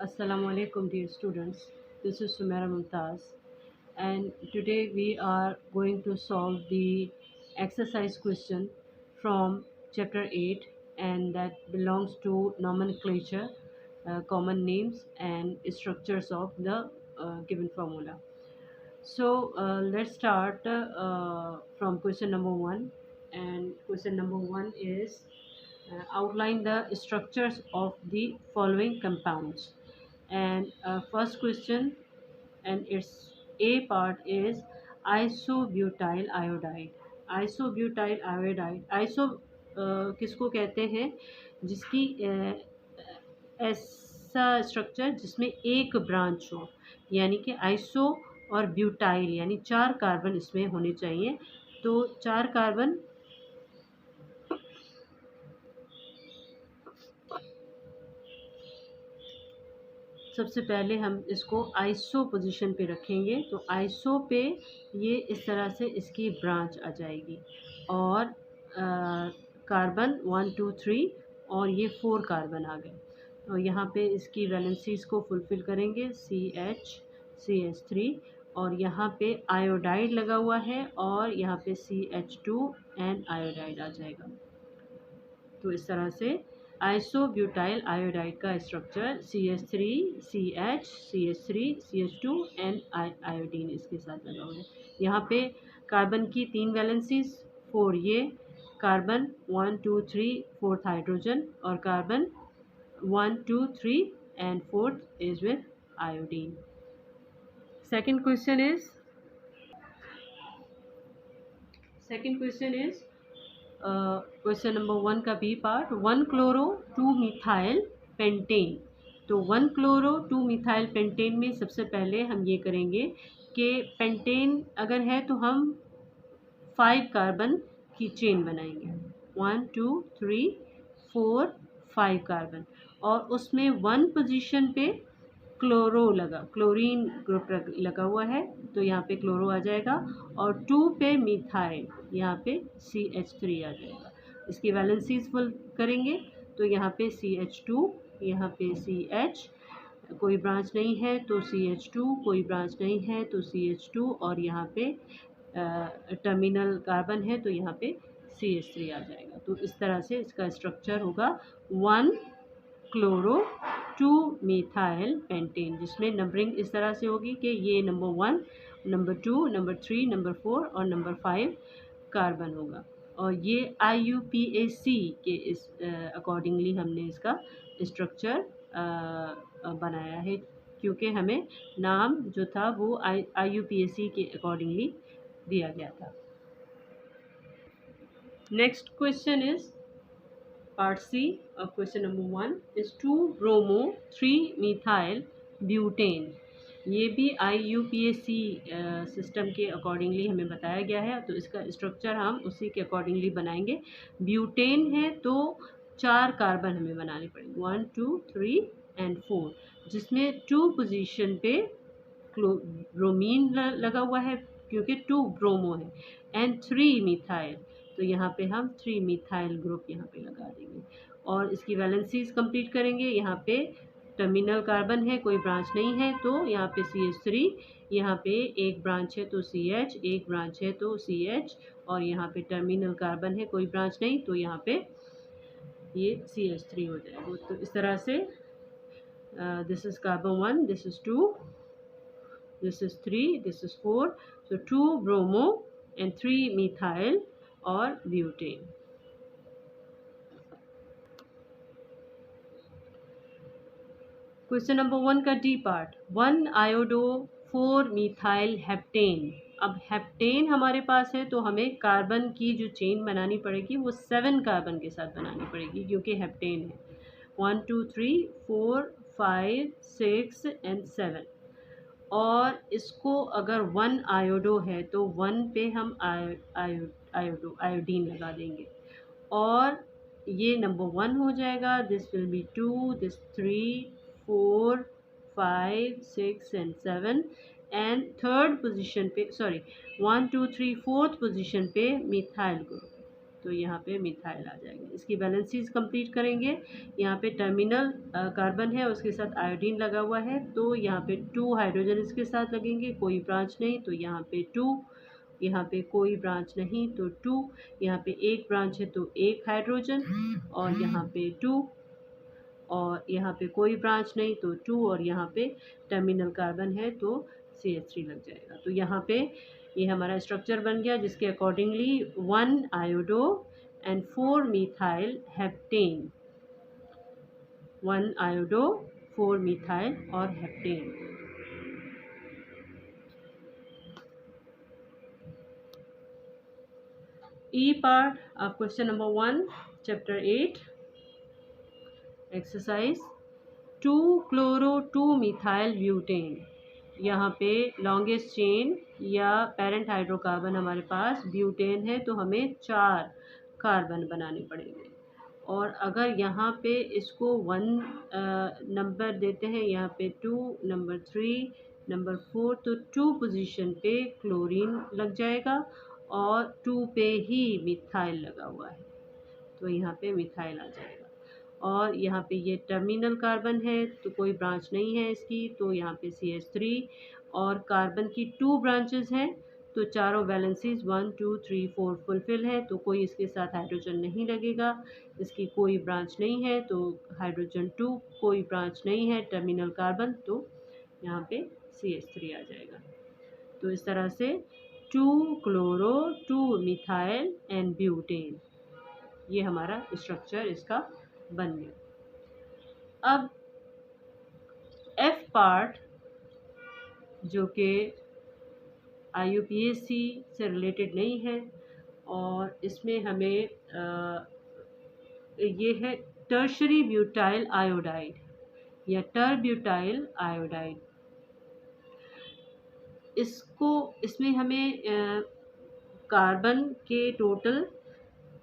Assalamu alaikum dear students. This is Sumaira Mumtaz and today we are going to solve the exercise question from chapter 8 and that belongs to nomenclature, common names and structures of the given formula. So let's start from question number 1, and question number 1 is outline the structures of the following compounds. And first question, and its A part is isobutyl iodide. Isobutyl iodide, iso किसको कहते हैं, जिसकी ऐसा structure जिसमें एक branch हो, यानी कि आइसो और ब्यूटाइल यानी 4 कार्बन इसमें होने चाहिए। तो 4 कार्बन सबसे पहले हम इसको आइसो पोजीशन पे रखेंगे, तो आइसो पे ये इस तरह से इसकी ब्रांच आ जाएगी और कार्बन 1 2 3 और ये 4 कार्बन आ गए। तो यहाँ पे इसकी वैलेंसीज को फुलफ़िल करेंगे, CH3 और यहाँ पे आयोडाइड लगा हुआ है और यहाँ पे CH2 एंड आयोडाइड आ जाएगा। तो इस तरह से आइसोब्यूटाइल आयोडाइड का structure CH3 CH CH3 CH2 and iodine इसके साथ लगा हुआ है। यहाँ पे कार्बन की 3 वैलेंसीज, 4 ये कार्बन 1 2 3 4th हाइड्रोजन और carbon 1 2 3 and 4th is with iodine. Second question is question number 1 का B part, 1 chloro 2 methyl pentane. तो 1 क्लोरो 2 मिथाइल पेंटेन में सबसे पहले हम ये करेंगे कि पेंटेन अगर है तो हम 5 कार्बन की चेन बनाएंगे, 1 2 3 4 5 कार्बन, और उसमें 1 पोजीशन पे क्लोरीन ग्रुप लगा हुआ है, तो यहाँ पे क्लोरो आ जाएगा और 2 पे मिथाइल, यहाँ पे CH3 आ जाएगा। इसकी वैलेंसीज फुल करेंगे तो यहाँ पे CH2, यहाँ पे CH, कोई ब्रांच नहीं है तो CH2, कोई ब्रांच नहीं है तो CH2 और यहाँ पे टर्मिनल कार्बन है तो यहाँ पे CH3 आ जाएगा। तो इस तरह से इसका स्ट्रक्चर होगा 1 क्लोरो 2 मिथाइल पेंटेन, जिसमें नंबरिंग इस तरह से होगी कि ये नंबर 1, नंबर 2, नंबर 3, नंबर 4 और नंबर 5 कार्बन होगा। और ये IUPAC के इस अकॉर्डिंगली हमने इसका स्ट्रक्चर बनाया है, क्योंकि हमें नाम जो था वो IUPAC के अकॉर्डिंगली दिया गया था। Next question is Part C of question number 1 is 2-bromo 3-methyl butane। ये भी IUPAC सिस्टम के अकॉर्डिंगली हमें बताया गया है, तो इसका स्ट्रक्चर हम उसी के अकॉर्डिंगली बनाएंगे। ब्यूटेन है तो 4 कार्बन हमें बनाने पड़ेंगे, 1 2 3 एंड 4, जिसमें 2 पोजीशन पे ब्रोमीन लगा हुआ है क्योंकि 2 ब्रोमो है, एंड 3 मिथाइल, तो यहाँ पे हम 3 मिथाइल ग्रुप यहाँ पे लगा देंगे और इसकी वैलेंसीज कंप्लीट करेंगे। यहाँ पे टर्मिनल कार्बन है, कोई ब्रांच नहीं है तो यहाँ पे CH3, यहाँ पे एक ब्रांच है तो CH, एक ब्रांच है तो CH और यहाँ पे टर्मिनल कार्बन है, कोई ब्रांच नहीं तो यहाँ पे ये CH3 हो जाएगा। तो इस तरह से this is carbon 1, this is 2, this is 3, this is 4, so 2 bromo and 3 methyl or butane। Question number 1 का D part, 1 iodo 4 methyl heptane. अब हेप्टेन हमारे पास है तो हमें कार्बन की जो चेन बनानी पड़ेगी वो 7 कार्बन के साथ बनानी पड़ेगी, क्योंकि हेप्टेन है 1 2 3 4 5 6 एंड 7। और इसको अगर 1 आयोडो है तो 1 पे हम आयोडीन लगा देंगे और ये नंबर 1 हो जाएगा। This will be 2, this 3 4 5 6 and 7 and third position पे 1 2 3 4th पोजीशन पे मिथाइल ग्रुप, तो यहाँ पे मिथाइल आ जाएगा। इसकी वैलेंसीज कंप्लीट करेंगे। यहाँ पे टर्मिनल कार्बन है, उसके साथ आयोडीन लगा हुआ है, तो यहाँ पे 2 हाइड्रोजन इसके साथ लगेंगे, कोई ब्रांच नहीं तो यहाँ पे 2, यहाँ पे कोई ब्रांच नहीं तो 2, यहाँ पे एक ब्रांच है तो एक हाइड्रोजन, और यहाँ पे 2, और यहाँ पे कोई ब्रांच नहीं तो 2, और यहाँ पे टर्मिनल कार्बन है तो CH3 लग जाएगा। तो यहाँ पे ये हमारा स्ट्रक्चर बन गया, जिसके accordingly 1 iodo and 4 methyl heptane, 1 iodo 4 methyl और heptane. E part of question number 1, chapter 8, exercise 2-chloro-2-methyl-butane। यहाँ पे लॉन्गेस्ट चेन या पेरेंट हाइड्रोकार्बन हमारे पास ब्यूटेन है, तो हमें 4 कार्बन बनाने पड़ेंगे। और अगर यहाँ पे इसको 1 नंबर देते हैं, यहाँ पे 2, नंबर 3, नंबर 4, तो 2 पोजीशन पे क्लोरीन लग जाएगा और 2 पे ही मिथाइल लगा हुआ है, तो यहाँ पे मिथाइल आ जाएगा। और यहाँ पे ये टर्मिनल कार्बन है तो कोई ब्रांच नहीं है इसकी, तो यहाँ पे CH3, और कार्बन की 2 ब्रांचेस हैं तो चारों वैलेंसीज 1, 2, 3, 4 फुलफिल है, तो कोई इसके साथ हाइड्रोजन नहीं लगेगा। इसकी कोई ब्रांच नहीं है तो हाइड्रोजन 2, कोई ब्रांच नहीं है टर्मिनल कार्बन, तो यहाँ पे CH3 आ जाएगा। तो इस तरह से 2-chloro-2-methyl एंड ब्यूटेन, ये हमारा स्ट्रक्चर इसका बन गया। अब F पार्ट जो कि IUPAC से रिलेटेड नहीं है, और इसमें हमें ये है टर्शरी ब्यूटाइल आयोडाइड या टरब्यूटाइल आयोडाइड। इसमें हमें कार्बन के टोटल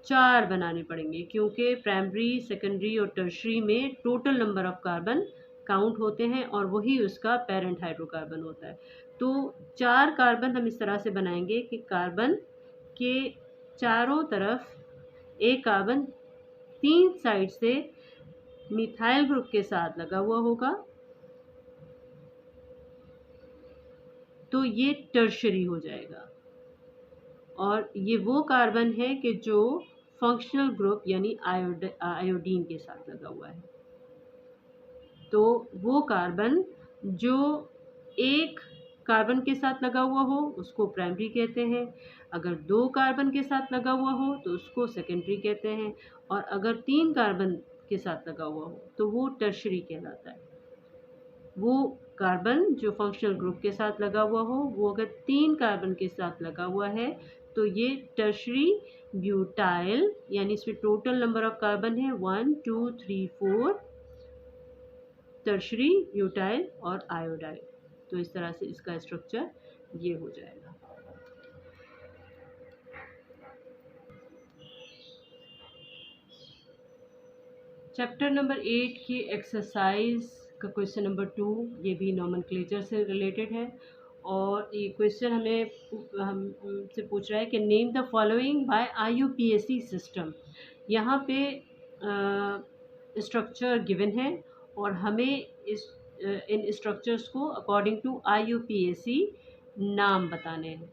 4 बनाने पड़ेंगे, क्योंकि प्राइमरी, सेकेंडरी और टर्शरी में total number of carbon count होते हैं और वही उसका पेरेंट हाइड्रोकार्बन होता है। तो 4 कार्बन हम इस तरह से बनाएंगे कि कार्बन के चारों तरफ एक कार्बन 3 साइड से मिथाइल ग्रुप के साथ लगा हुआ होगा, तो ये टर्शरी हो जाएगा। और ये वो कार्बन है कि जो फंक्शनल ग्रुप यानी आयोडीन के साथ लगा हुआ है। तो वो कार्बन जो एक कार्बन के साथ लगा हुआ हो उसको प्राइमरी कहते हैं, अगर 2 कार्बन के साथ लगा हुआ हो तो उसको सेकेंडरी कहते हैं, और अगर 3 कार्बन के साथ लगा हुआ हो तो वो टर्शरी कहलाता है। वो कार्बन जो फंक्शनल ग्रुप के साथ लगा हुआ हो, वो अगर 3 कार्बन के साथ लगा हुआ है तो ये टर्शरी ब्यूटाइल, यानी इसमें टोटल नंबर ऑफ कार्बन है 1, 2, 3, 4, टर्शरी ब्यूटाइल और आयोडाइड। तो इस तरह से इसका स्ट्रक्चर ये हो जाएगा। चैप्टर नंबर 8 की एक्सरसाइज का क्वेश्चन नंबर 2, ये भी नॉमेनक्लेचर से रिलेटेड है, और ये क्वेश्चन हमसे पूछ रहा है कि name the following bye IUPAC system. यहाँ पे स्ट्रक्चर गिवन है और हमें इन स्ट्रक्चर्स को अकॉर्डिंग टू IUPAC नाम बताने हैं।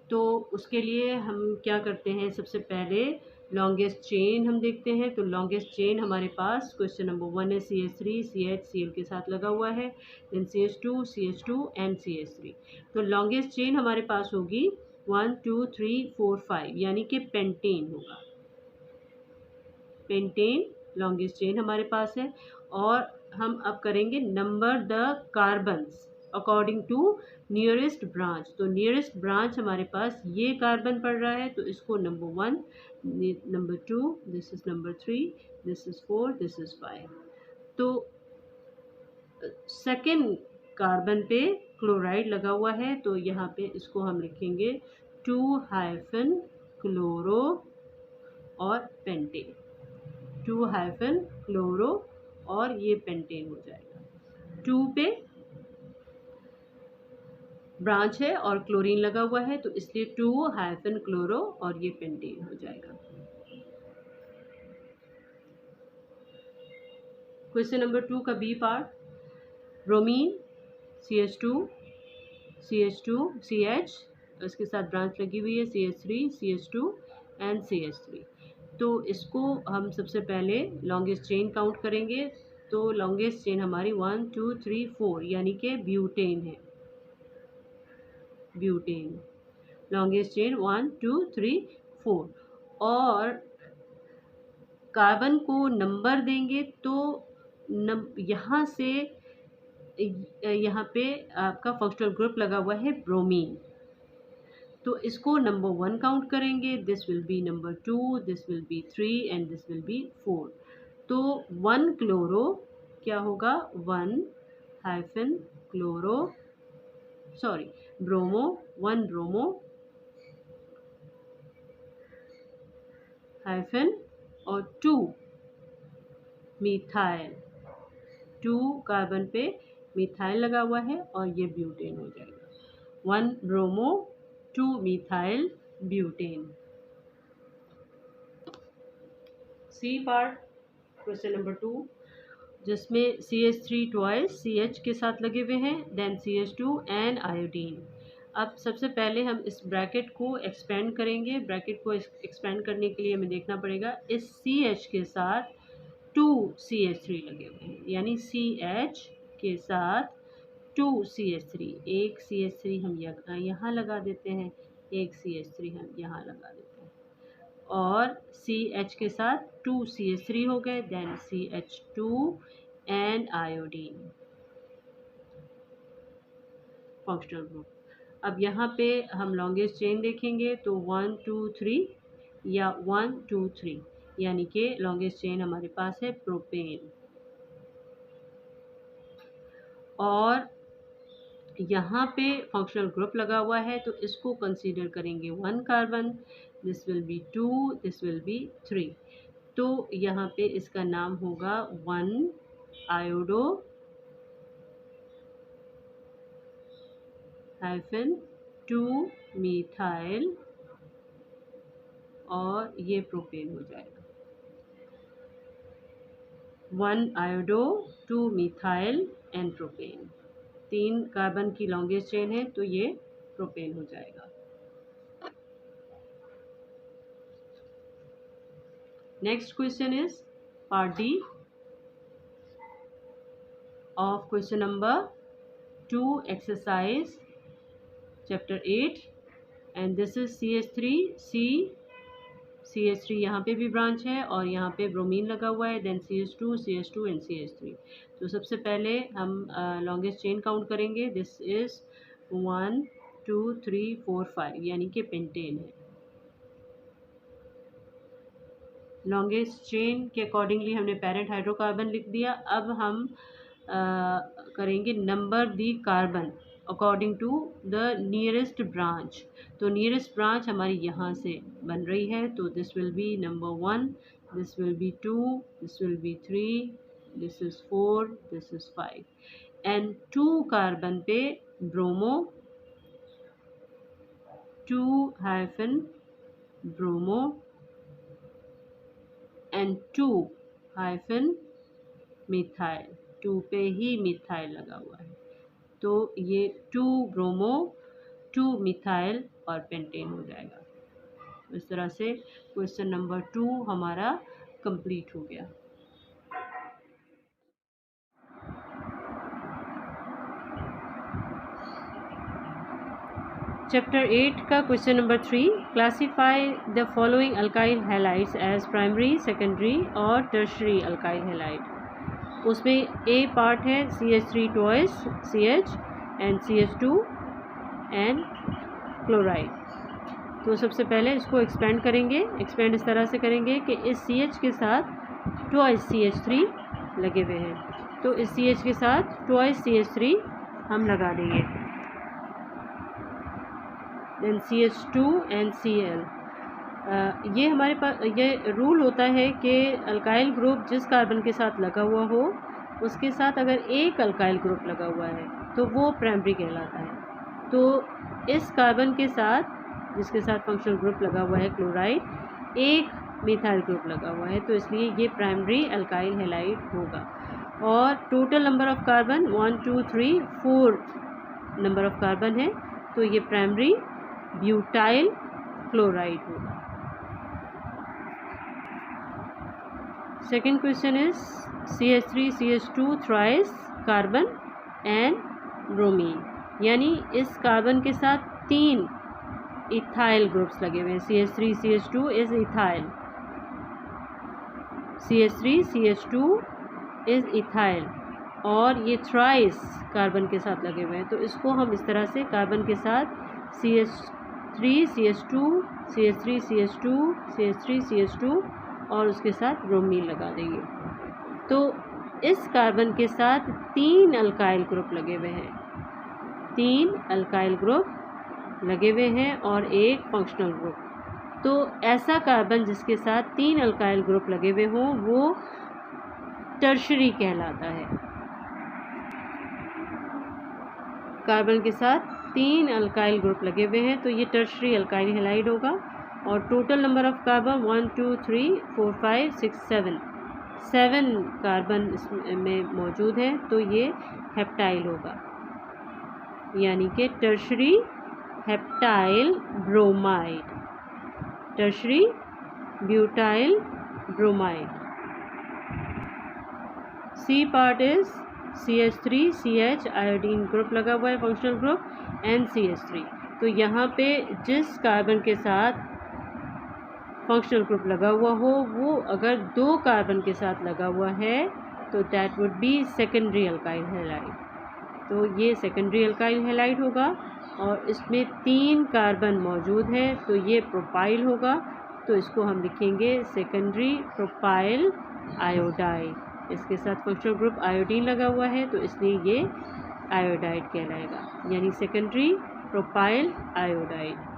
तो उसके लिए हम क्या करते हैं, सबसे पहले लॉन्गेस्ट चेन हम देखते हैं। तो लॉन्गेस्ट चेन हमारे पास क्वेश्चन नंबर 1 है CH3, CH, Cl के साथ लगा हुआ है, then CH2, CH2 and CH3। तो लॉन्गेस्ट चेन हमारे पास होगी 1, 2, 3, 4, 5, यानी कि पेंटेन होगा। पेंटेन लॉन्गेस्ट चेन हमारे पास है। और हम अब करेंगे number the carbons according to nearest branch. तो नियरेस्ट ब्रांच हमारे पास ये कार्बन पड़ रहा है, तो इसको number 1, number 2, this is number 3, this is 4, this is 5। तो सेकेंड कार्बन पे क्लोराइड लगा हुआ है, तो यहाँ पे इसको हम लिखेंगे 2-क्लोरो और पेंटेन, 2-क्लोरो और ये पेंटेन हो जाएगा। 2 पे ब्रांच है और क्लोरीन लगा हुआ है, तो इसलिए 2-क्लोरो और ये पेंटेन हो जाएगा। क्वेश्चन नंबर 2 का B part, bromine CH2 CH, उसके साथ ब्रांच लगी हुई है CH3 CH2 एंड CH3। तो इसको हम सबसे पहले लॉन्गेस्ट चेन काउंट करेंगे। तो लॉन्गेस्ट चेन हमारी 1 2 3 4 यानी कि ब्यूटेन है। Butane longest chain 1 2 3 4। और कार्बन को नंबर देंगे तो यहाँ से यहाँ पे आपका फंक्शनल ग्रुप लगा हुआ है ब्रोमीन, तो इसको नंबर 1 काउंट करेंगे, this will be number 2, this will be 3 and this will B 4। तो 1 क्लोरो क्या होगा, 1 hyphen chloro sorry bromo, 1 bromo hyphen और 2 मिथाइल, 2 कार्बन पे मिथाइल लगा हुआ है और ये ब्यूटेन हो जाएगा। 1 bromo 2 methyl butane. C part question number 2, जिसमें CH3 ट्वाइस CH के साथ लगे हुए हैं, देन CH2 एंड आयोडीन। अब सबसे पहले हम इस ब्रैकेट को एक्सपेंड करेंगे। ब्रैकेट को एक्सपेंड करने के लिए हमें देखना पड़ेगा इस CH के साथ 2 CH3 लगे हुए हैं, यानी CH के साथ 2 CH3, एक CH3 हम यहाँ लगा देते हैं, एक CH3 हम यहाँ लगा देते हैं, और CH के साथ 2 CH3 हो गए, then CH2 and iodine functional group. अब यहाँ पे हम लॉन्गेस्ट चेन देखेंगे तो 1 2 3 या 1 2 3, यानी कि लॉन्गेस्ट चेन हमारे पास है प्रोपेन। और यहाँ पे फंक्शनल ग्रुप लगा हुआ है तो इसको कंसीडर करेंगे 1 carbon, this will be 2, this will be 3। तो यहाँ पे इसका नाम होगा 1 आयोडो हाइफन 2 मिथाइल, और ये प्रोपेन हो जाएगा। 1 iodo 2 methyl and propane, 3 carbon की लॉन्गेस्ट चेन है तो ये प्रोपेन हो जाएगा। Next question is part D of question number 2 exercise chapter 8 and this is CH3 यहाँ पे भी ब्रांच है और यहाँ पे ब्रोमीन लगा हुआ है, देन CH2 एंड CH3। तो सबसे पहले हम लॉन्गेस्ट चेन काउंट करेंगे, दिस इज 1 2 3 4 5 यानी कि पेंटेन है। लॉन्गेस्ट चेन के अकॉर्डिंगली हमने पेरेंट हाइड्रोकार्बन लिख दिया। अब हम करेंगे number the carbon according to the nearest branch. तो नियरेस्ट ब्रांच हमारी यहाँ से बन रही है, तो this will be number 1, this will be 2, this will be 3, this is 4, this is 5 and 2 carbon पे bromo 2 hyphen bromo and 2 hyphen methyl, 2 पे ही मिथाइल लगा हुआ है, तो ये 2 ब्रोमो 2 मिथाइल और पेंटेन हो जाएगा। इस तरह से क्वेश्चन नंबर 2 हमारा कंप्लीट हो गया। चैप्टर 8 का question number 3, classify the following alkyl halides as primary, secondary और टर्शरी अल्काइल हैलाइड। उसमें ए पार्ट है CH3 twice CH and CH2 and chloride. तो सबसे पहले इसको एक्सपेंड करेंगे। एक्सपेंड इस तरह से करेंगे कि इस CH के साथ ट्वाइस CH3 लगे हुए हैं, तो इस CH के साथ ट्वाइस CH3 हम लगा देंगे, देन CH2 एंड Cl। ये हमारे पास ये रूल होता है कि अल्काइल ग्रुप जिस कार्बन के साथ लगा हुआ हो उसके साथ अगर एक अल्काइल ग्रुप लगा हुआ है तो वो प्राइमरी कहलाता है। तो इस कार्बन के साथ जिसके साथ फंक्शनल ग्रुप लगा हुआ है क्लोराइड, एक मिथाइल ग्रुप लगा हुआ है, तो इसलिए ये प्राइमरी अल्काइल हैलाइड होगा। और total number of carbon 1 2 3 4 number of carbon है, तो ये प्राइमरी ब्यूटाइल क्लोराइड होगा। Second question is CH3 CH2 thrice carbon and bromine, यानी इस कार्बन के साथ 3 इथाइल ग्रुप्स लगे हुए हैं। CH3 CH2 is ethyl, CH3 CH2 is ethyl, और ये थ्राइस कार्बन के साथ लगे हुए हैं। तो इसको हम इस तरह से कार्बन के साथ CH3 CH2 CH3 CH2 CH3 CH2 और उसके साथ ब्रोमीन लगा देंगे। तो इस कार्बन के साथ 3 अल्काइल ग्रुप लगे हुए हैं, 3 अल्काइल ग्रुप लगे हुए हैं और एक फंक्शनल ग्रुप। तो ऐसा कार्बन जिसके साथ 3 अल्काइल ग्रुप लगे हुए हों वो टर्शरी कहलाता है। कार्बन के साथ 3 अल्काइल ग्रुप लगे हुए हैं तो ये टर्शरी अल्काइल हैलाइड होगा। और total number of carbon 1 2 3 4 5 6 7 carbon इसमें मौजूद है, तो ये हेप्टाइल होगा, यानी कि tertiary heptyl bromide, tertiary butyl bromide. C part is CH3 CH iodine group लगा हुआ है, फंक्शनल ग्रुप, NCH3। तो यहाँ पे जिस कार्बन के साथ फंक्शनल ग्रुप लगा हुआ हो वो अगर 2 कार्बन के साथ लगा हुआ है तो that would be secondary alkyl halide. तो ये सेकेंडरी अल्काइल हैलाइड होगा और इसमें 3 कार्बन मौजूद है, तो ये प्रोपाइल होगा। तो इसको हम लिखेंगे सेकेंडरी प्रोपाइल आयोडाइड। इसके साथ फंक्शनल ग्रुप आयोडीन लगा हुआ है तो इसलिए ये आयोडाइड कहलाएगा, यानी सेकेंडरी प्रोपाइल आयोडाइड।